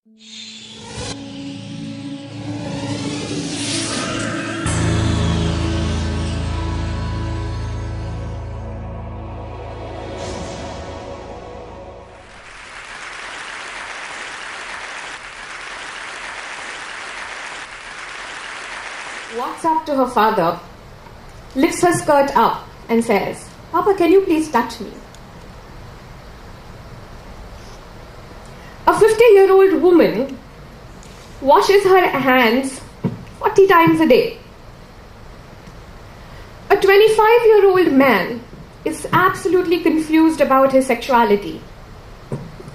Walks up to her father, lifts her skirt up and says, "Papa, can you please touch me?" A 50-year-old woman washes her hands 40 times a day. A 25-year-old man is absolutely confused about his sexuality.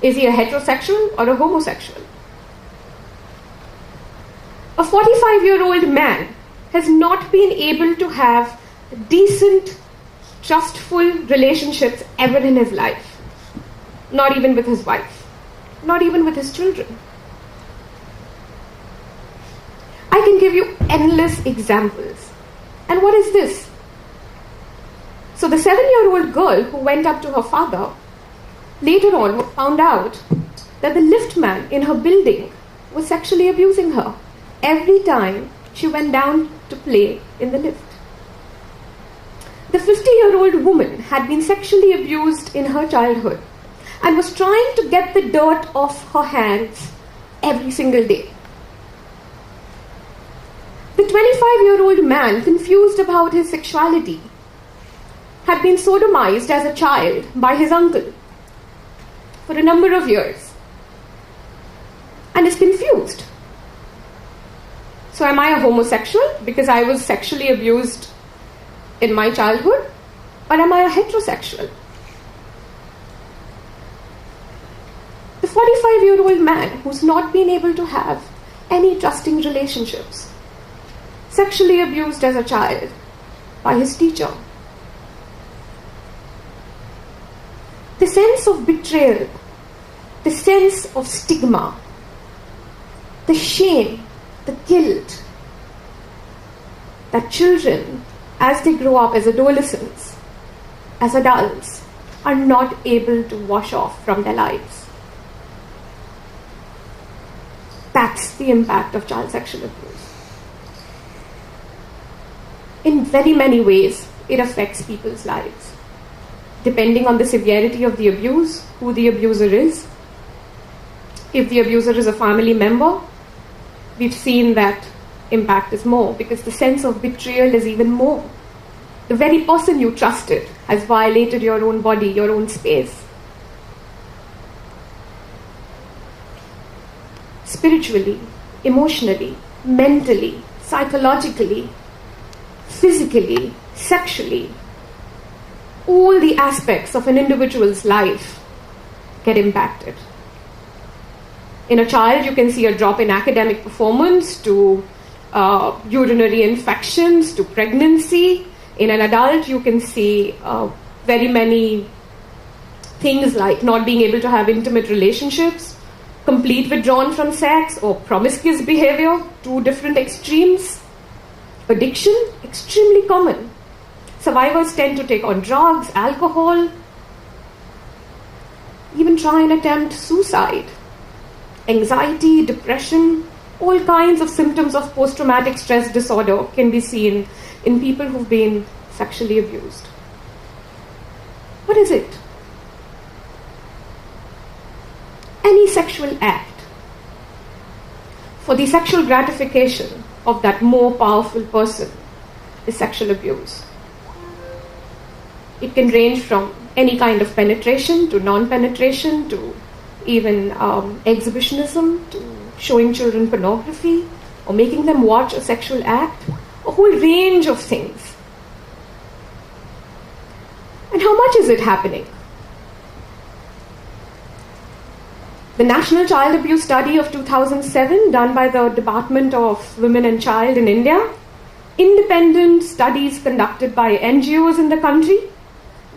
Is he a heterosexual or a homosexual? A 45-year-old man has not been able to have decent, trustful relationships ever in his life. Not even with his wife. Not even with his children. I can give you endless examples. And what is this? So the 7-year-old girl who went up to her father later on found out that the liftman in her building was sexually abusing her every time she went down to play in the lift. The 50-year-old woman had been sexually abused in her childhood and was trying to get the dirt off her hands every single day. The 25-year-old man, confused about his sexuality, had been sodomized as a child by his uncle for a number of years and is confused. So am I a homosexual because I was sexually abused in my childhood? Or am I a heterosexual? The 45-year-old man who's not been able to have any trusting relationships, sexually abused as a child by his teacher. The sense of betrayal, the sense of stigma, the shame, the guilt that children, as they grow up as adolescents, as adults, are not able to wash off from their lives. That's the impact of child sexual abuse. In very many ways, it affects people's lives. Depending on the severity of the abuse, who the abuser is. If the abuser is a family member, we've seen that impact is more because the sense of betrayal is even more. The very person you trusted has violated your own body, your own space. Spiritually, emotionally, mentally, psychologically, physically, sexually, all the aspects of an individual's life get impacted. In a child, you can see a drop in academic performance to urinary infections to pregnancy. In an adult, you can see very many things like not being able to have intimate relationships, complete withdrawal from sex, or promiscuous behavior, two different extremes. Addiction, extremely common. Survivors tend to take on drugs, alcohol, even try and attempt suicide. Anxiety, depression, all kinds of symptoms of post-traumatic stress disorder can be seen in people who've been sexually abused. What is it? Any sexual act for the sexual gratification of that more powerful person is sexual abuse. It can range from any kind of penetration to non-penetration to even exhibitionism, to showing children pornography or making them watch a sexual act, a whole range of things. And how much is it happening? The National Child Abuse Study of 2007, done by the Department of Women and Child in India, independent studies conducted by NGOs in the country,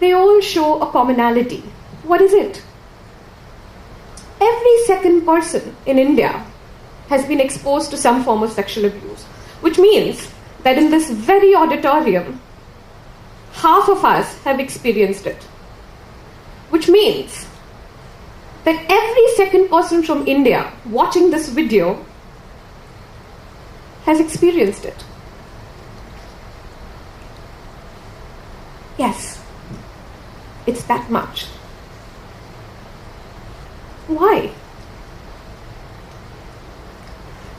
they all show a commonality. What is it? Every second person in India has been exposed to some form of sexual abuse, which means that in this very auditorium, half of us have experienced it. Which means that every second person from India watching this video has experienced it. Yes, it's that much. Why?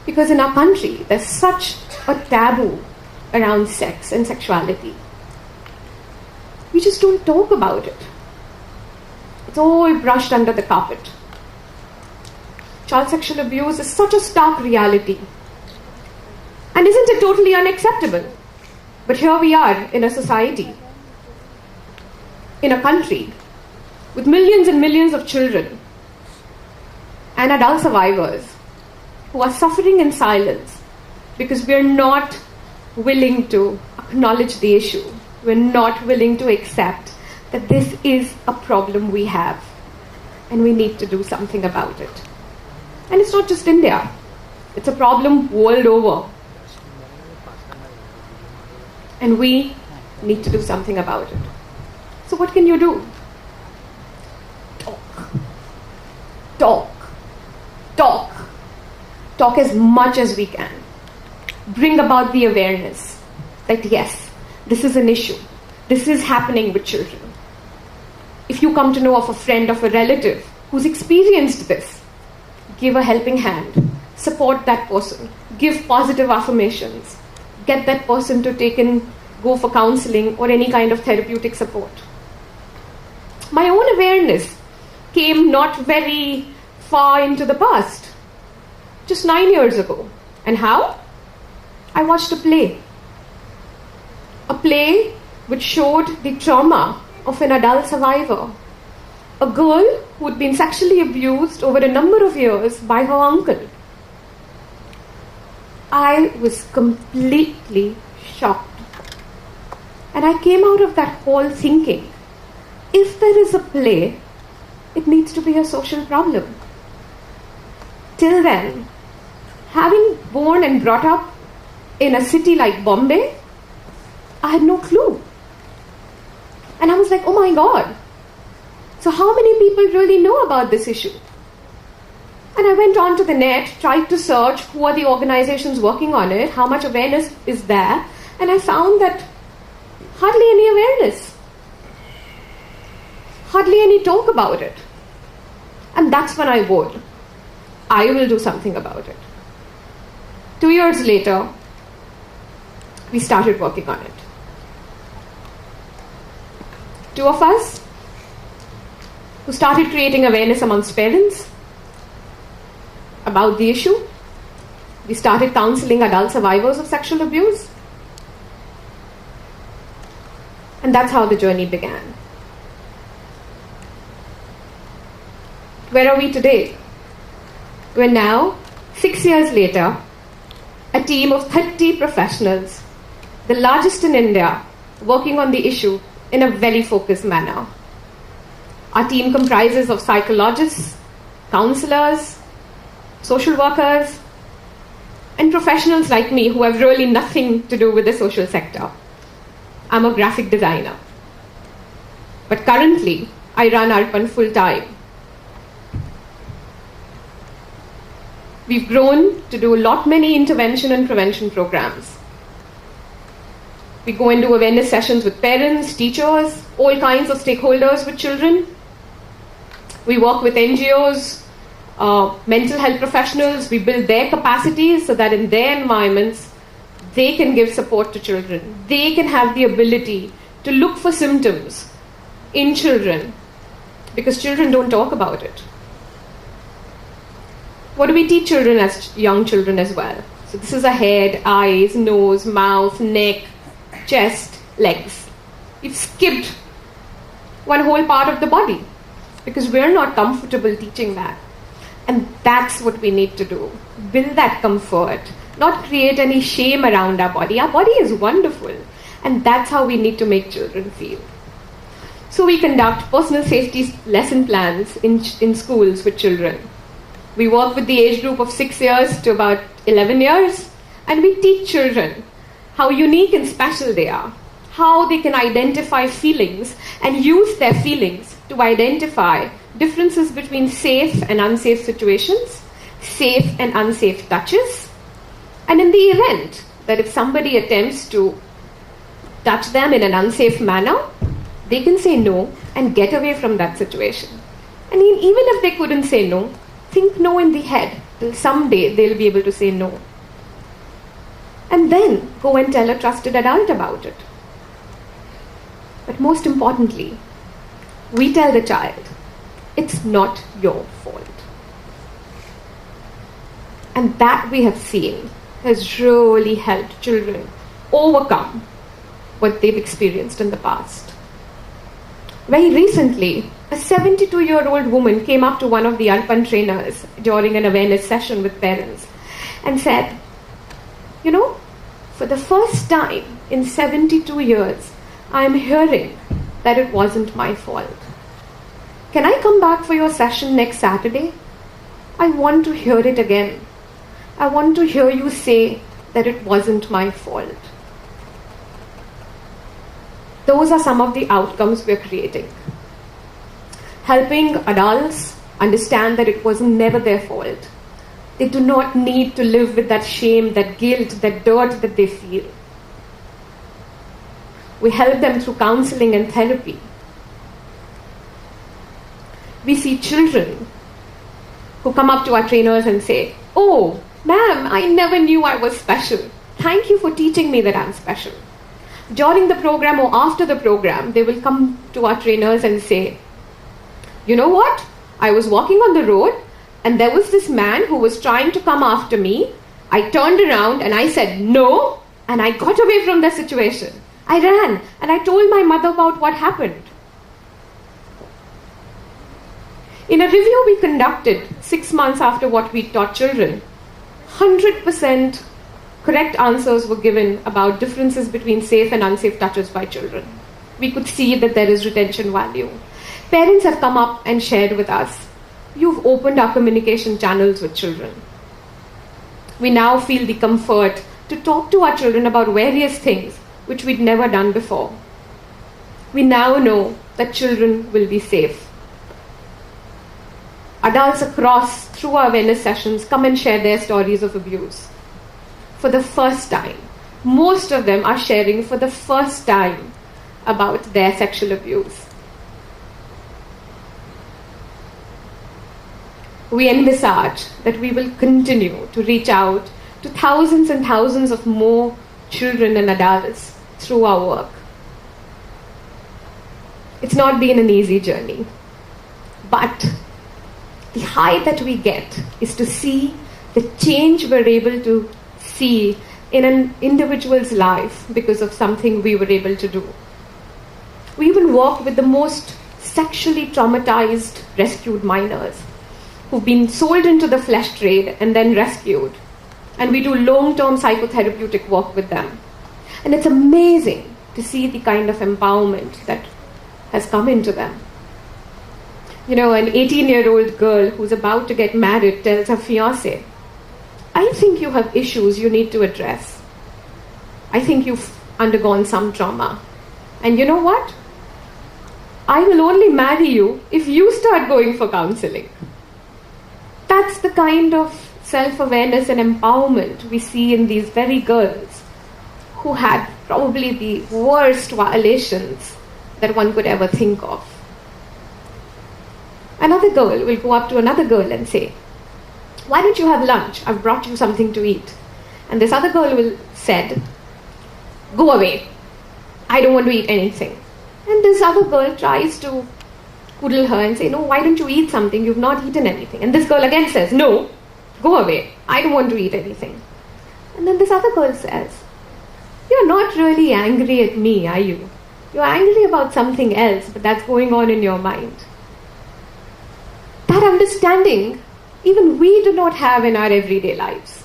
Because in our country, there's such a taboo around sex and sexuality. We just don't talk about it. It's all brushed under the carpet. Child sexual abuse is such a stark reality. And isn't it totally unacceptable? But here we are in a society, in a country, with millions and millions of children and adult survivors who are suffering in silence because we're not willing to acknowledge the issue. We're not willing to accept that this is a problem we have and we need to do something about it. And it's not just India. It's a problem world over. And we need to do something about it. So what can you do? Talk. Talk. Talk. Talk as much as we can. Bring about the awareness that yes, this is an issue. This is happening with children. If you come to know of a friend, of a relative who's experienced this, give a helping hand. Support that person. Give positive affirmations. Get that person to go for counseling or any kind of therapeutic support. My own awareness came not very far into the past. Just 9 years ago. And how? I watched a play. A play which showed the trauma of an adult survivor. A girl who had been sexually abused over a number of years by her uncle. I was completely shocked. And I came out of that hall thinking, if there is a play, it needs to be a social problem. Till then, having born and brought up in a city like Bombay, I had no clue. And I was like, oh my God. So how many people really know about this issue? And I went on to the net, tried to search who are the organizations working on it, how much awareness is there, and I found that hardly any awareness. Hardly any talk about it. And that's when I vowed, I will do something about it. 2 years later, we started working on it. 2 of us who started creating awareness amongst parents about the issue. We started counseling adult survivors of sexual abuse. And that's how the journey began. Where are we today? We're now, 6 years later, a team of 30 professionals, the largest in India, working on the issue in a very focused manner. Our team comprises of psychologists, counselors, social workers, and professionals like me who have really nothing to do with the social sector. I'm a graphic designer. But currently, I run Arpan full-time. We've grown to do many intervention and prevention programs. We go into awareness sessions with parents, teachers, all kinds of stakeholders with children. We work with NGOs, mental health professionals. We build their capacities so that in their environments, they can give support to children. They can have the ability to look for symptoms in children because children don't talk about it. What do we teach children as young children as well? So this is a head, eyes, nose, mouth, neck, chest, legs. We've skipped one whole part of the body because we're not comfortable teaching that. And that's what we need to do. Build that comfort, not create any shame around our body. Our body is wonderful. And that's how we need to make children feel. So we conduct personal safety lesson plans in schools with children. We work with the age group of 6 years to about 11 years, and we teach children how unique and special they are, how they can identify feelings and use their feelings to identify differences between safe and unsafe situations, safe and unsafe touches, and in the event that if somebody attempts to touch them in an unsafe manner, they can say no and get away from that situation. I mean, even if they couldn't say no, think no in the head till someday they'll be able to say no. And then go and tell a trusted adult about it. But most importantly, we tell the child, it's not your fault. And that we have seen has really helped children overcome what they've experienced in the past. Very recently, a 72-year-old woman came up to one of the Arpan trainers during an awareness session with parents and said, you know, for the first time in 72 years, I'm hearing that it wasn't my fault. Can I come back for your session next Saturday? I want to hear it again. I want to hear you say that it wasn't my fault. Those are some of the outcomes we're creating. Helping adults understand that it was never their fault. They do not need to live with that shame, that guilt, that dirt that they feel. We help them through counseling and therapy. We see children who come up to our trainers and say, oh, ma'am, I never knew I was special. Thank you for teaching me that I'm special. During the program or after the program, they will come to our trainers and say, you know what? I was walking on the road and there was this man who was trying to come after me. I turned around and I said no, and I got away from the situation. I ran and I told my mother about what happened. In a review we conducted 6 months after what we taught children, 100% correct answers were given about differences between safe and unsafe touches by children. We could see that there is retention value. Parents have come up and shared with us, you've opened our communication channels with children. We now feel the comfort to talk to our children about various things which we'd never done before. We now know that children will be safe. Adults across, through our awareness sessions, come and share their stories of abuse. For the first time, most of them are sharing for the first time about their sexual abuse. We envisage that we will continue to reach out to thousands and thousands of more children and adults through our work. It's not been an easy journey, but the high that we get is to see the change we're able to see in an individual's life because of something we were able to do. We even work with the most sexually traumatized rescued minors who've been sold into the flesh trade and then rescued. And we do long-term psychotherapeutic work with them. And it's amazing to see the kind of empowerment that has come into them. You know, an 18-year-old girl who's about to get married tells her fiancé, I think you have issues you need to address. I think you've undergone some trauma. And you know what? I will only marry you if you start going for counseling. That's the kind of self-awareness and empowerment we see in these very girls who had probably the worst violations that one could ever think of. Another girl will go up to another girl and say, why don't you have lunch? I've brought you something to eat. And this other girl will said, go away. I don't want to eat anything. And this other girl tries to coddle her and say, no, why don't you eat something? You've not eaten anything. And this girl again says, no, go away. I don't want to eat anything. And then this other girl says, you're not really angry at me, are you? You're angry about something else, but that's going on in your mind. That understanding, even we do not have in our everyday lives.